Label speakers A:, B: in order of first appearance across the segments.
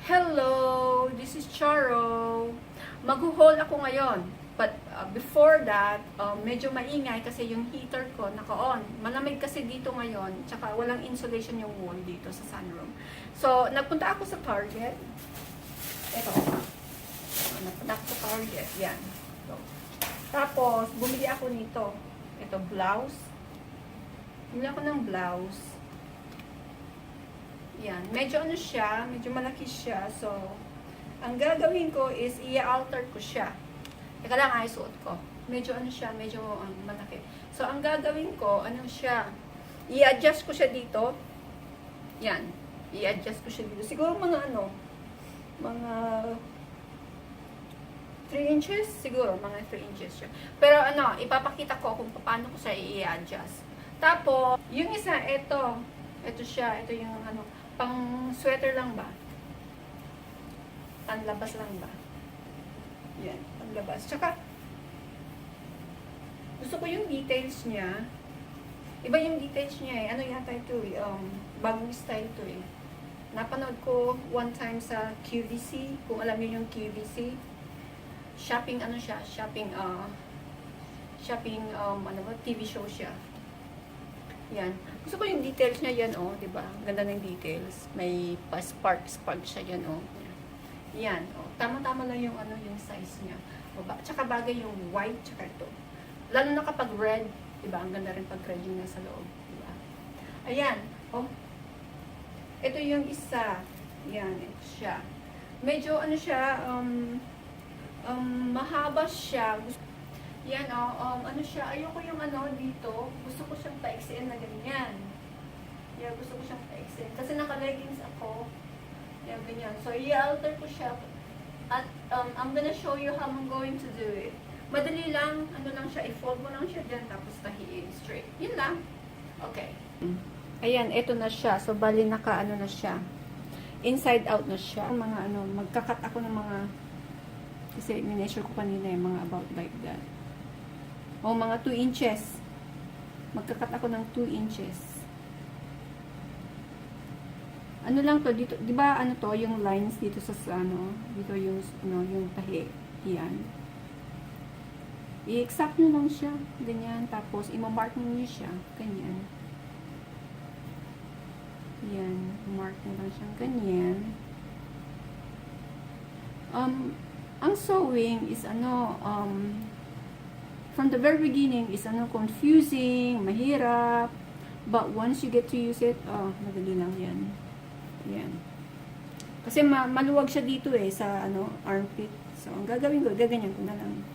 A: Hello! This is Charo. Mag-haul ako ngayon. But before that, medyo maingay kasi yung heater ko naka-on. Malamig kasi dito ngayon. Tsaka walang insulation yung wall dito sa sunroom. So, nagpunta ako sa Target. Ito. Nagpunta ako sa Target. Yan. So, tapos, bumili ako nito. Ito, blouse. Bumili ako ng blouse. Yan. Medyo ano siya, medyo malaki siya. So, ang gagawin ko is i-alter ko siya. Teka lang, ay suot ko. Medyo ano siya, medyo malaki. So, ang gagawin ko, ano siya, i-adjust ko siya dito. Yan. I-adjust ko siya dito. Siguro mga ano, mga 3 inches? Siguro, mga 3 inches siya. Pero ano, ipapakita ko kung paano ko siya i-adjust. Tapos, yung isa, ito. Ito siya, ito yung ano, pang sweater lang ba? Panlabas lang ba? Yan, panlabas. Tsaka, gusto ko yung details niya. Iba yung details niya eh. Ano yata ito eh. Bagong style ito eh. Napanood ko one time sa QVC. Kung alam niyo yung QVC. Shopping, ano siya? Shopping, ano ba? TV show siya. Yan. Gusto ko yung details niya yan, oh. Diba? Ganda ng details. May pa-spark siya yan, oh. Yan, oh. Tama-tama lang yung, ano, yung size niya. Tsaka bagay yung white, tsaka ito. Lalo na kapag red, diba? Ang ganda rin pag red yung nasa loob. Diba? Ayan, oh. Ito yung isa. Yan, ito siya. Medyo, ano siya, mahaba siya. Yan, ano siya, ayoko yung ano dito, gusto ko siyang pa-XN na ganyan. Yeah, gusto ko siyang pa-XN. Kasi naka-leggings ako. Yan, ganyan. So, i-alter ko siya. At, I'm gonna show you how I'm going to do it. Madali lang, ano lang siya, i-fold mo lang siya dyan, tapos tahiin straight. Yun lang. Okay. Ayan, ito na siya. So, bali naka-ano na siya. Inside out na siya. Mga ano, magkakat ako ng mga, kasi mineasure ko kanina yung mga about like that. O mga 2 inches. Magkakat ako ng 2 inches. Ano lang to dito, 'di ba ano to, yung lines dito sa ano, dito yung ano, yung tahi. Yan. I-exact nyo lang siya, ganyan, tapos i-mark niyo siya, ganyan. Yan, mark mo lang siya ganyan. Ang sewing is ano, from the very beginning is ano, confusing, mahirap. But once you get to use it, madali lang yan. Yan. Kasi maluwag siya dito eh, sa ano, armpit. So, ang gagawin ko, gaganyan ko na lang.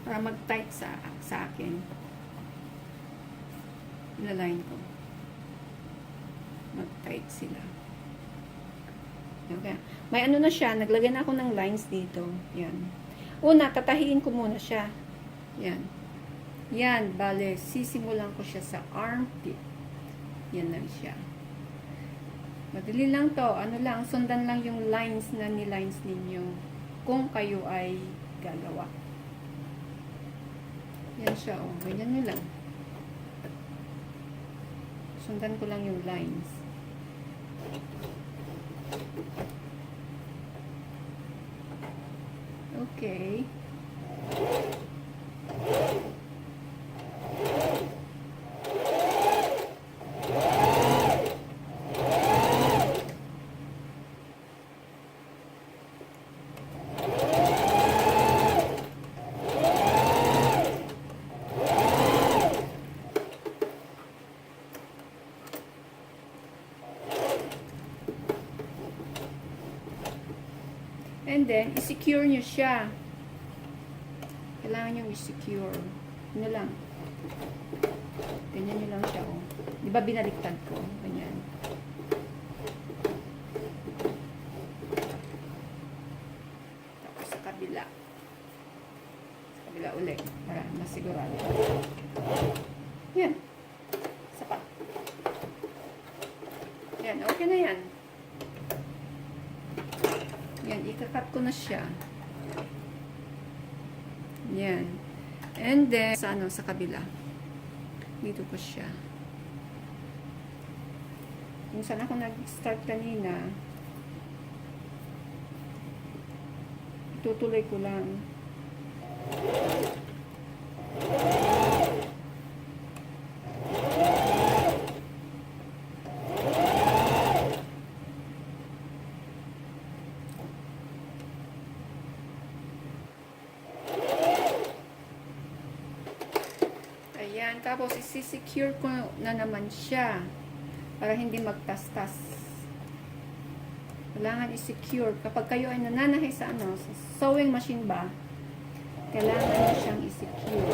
A: Para mag-tight sa akin. Ilaline ko. Mag-tight sila. Okay. May ano na siya, naglagay na ako ng lines dito. Yan. Una, tatahiin ko muna siya. Yan. Yan, bale, sisimulan ko siya sa armpit. Yan lang siya. Madali lang to. Ano lang, sundan lang yung lines na ni-lines ninyo. Kung kayo ay gagawa. Yan siya, oh. Ganyan nyo lang. Sundan ko lang yung lines. Okay. And then, i-secure nyo siya. Kailangan nyo i-secure. Ano lang. Ganyan nyo lang siya, oh. Di ba binaliktad ko? Ganyan. Tapos sa kabila. Sa kabila ulit. Para masigurado. Yan. Isa pa. Yan, okay na yan. Yan, ikakat ko na siya. Yan. And then, sa kabila. Dito ko siya. Kung saan ako nag-start kanina, itutuloy ko lang. Ayan, tapos isi-secure ko na naman siya para hindi magtastas. Kailangan i-secure. Kapag kayo ay nananahay sa sa sewing machine ba, kailangan nyo siyang i-secure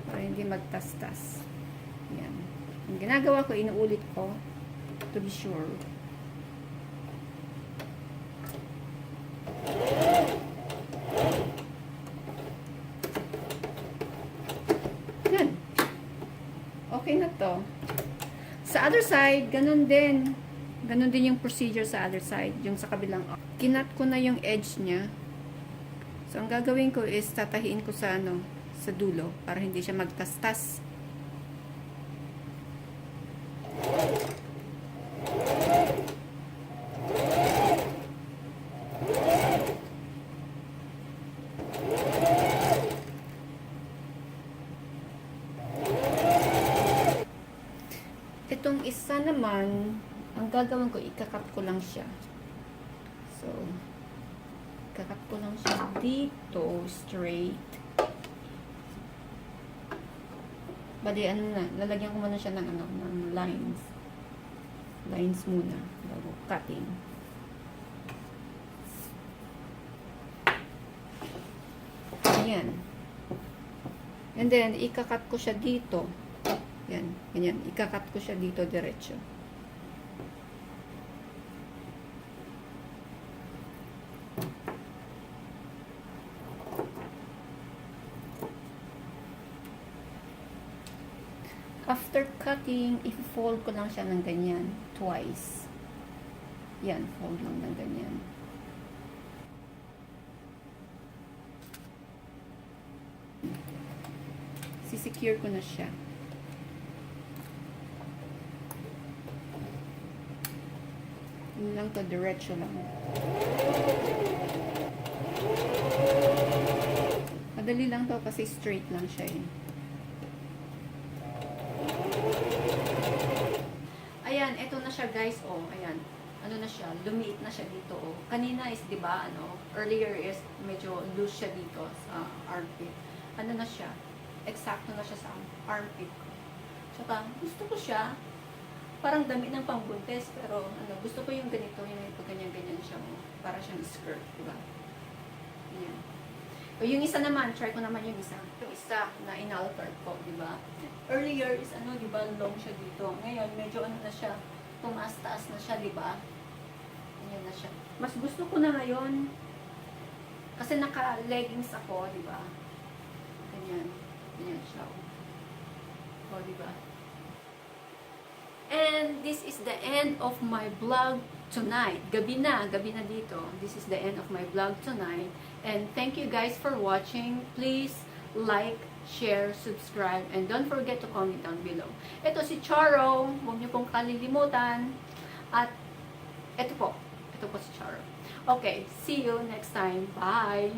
A: para hindi magtastas. Ayan. Ang ginagawa ko, inuulit ko to be sure. Yan. Okay na to. Sa other side, ganun din. Ganun din yung procedure sa other side. Yung sa kabilang. Kinat ko na yung edge niya. So, ang gagawin ko is tatahiin ko sa sa dulo para hindi siya magtastas. Itong isa naman, ang gagawin ko, ikakat ko lang siya. So, ikakat ko lang siya dito, straight. Bali, lalagyan ko muna siya ng ng lines. Lines muna, bago cutting. Ayan. And then, ikakat ko siya dito. Yan, ganyan. Ikakat ko siya dito diretso. After cutting, i-fold ko lang siya ng ganyan. Twice. Yan, fold lang ng ganyan. Sisecure ko na siya. Yun lang to, diretso lang. Madali lang to kasi straight lang siya eh. Ayan, eto na siya guys, oh, ayan. Ano na siya, lumiit na siya dito, oh. Kanina is, di ba, earlier is medyo loose siya dito sa armpit. Ano na siya, eksakto na siya sa armpit ko. Tsaka, gusto ko siya, parang damit ng pangbuntes, pero gusto ko yung ganito, yung ganyan-ganyan siya, para siyang skirt, diba? Ayan. O yung isa naman, try ko naman yung isa. Yung isa na inalter ko, diba? Earlier is diba, long siya dito. Ngayon, medyo na siya, tumaas-taas na siya, diba? Ayan na siya. Mas gusto ko na ngayon, kasi naka-leggings ako, diba? Ganyan. Ganyan siya. O, diba? And this is the end of my vlog tonight. Gabi na dito. This is the end of my vlog tonight. And thank you guys for watching. Please like, share, subscribe, and don't forget to comment down below. Ito si Charo. Huwag niyo pong kalilimutan. At ito po si Charo. Okay, see you next time. Bye!